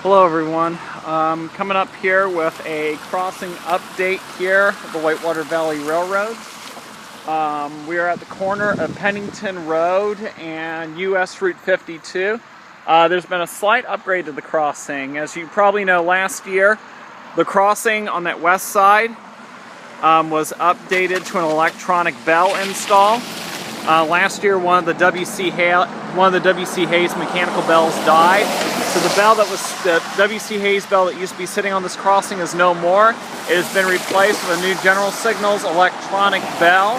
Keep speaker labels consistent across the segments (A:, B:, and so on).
A: Hello everyone, coming up here with a crossing update here at the Whitewater Valley Railroad. We are at the corner of Pennington Road and US Route 52. There's been a slight upgrade to the crossing. As you probably know, last year the crossing on that west side was updated to an electronic bell install. Last year one of the W.C. Hayes mechanical bells died. So the W.C. Hayes bell that used to be sitting on this crossing is no more. It has been replaced with a new General Signals electronic bell.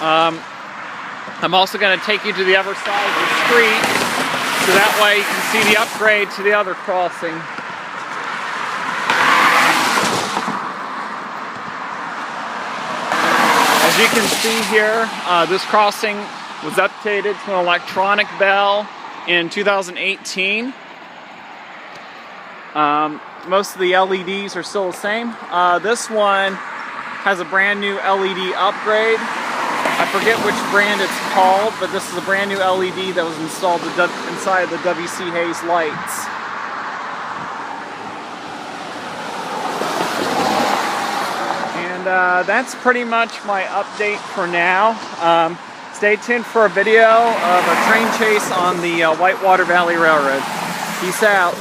A: I'm also going to take you to the other side of the street, so that way you can see the upgrade to the other crossing. As you can see here, this crossing was updated to an electronic bell in 2018. Most of the LEDs are still the same. This one has a brand new LED upgrade. I forget which brand it's called, but this is a brand new LED that was installed inside the W.C. Hayes lights. And that's pretty much my update for now. Stay tuned for a video of a train chase on the Whitewater Valley Railroad. Peace out.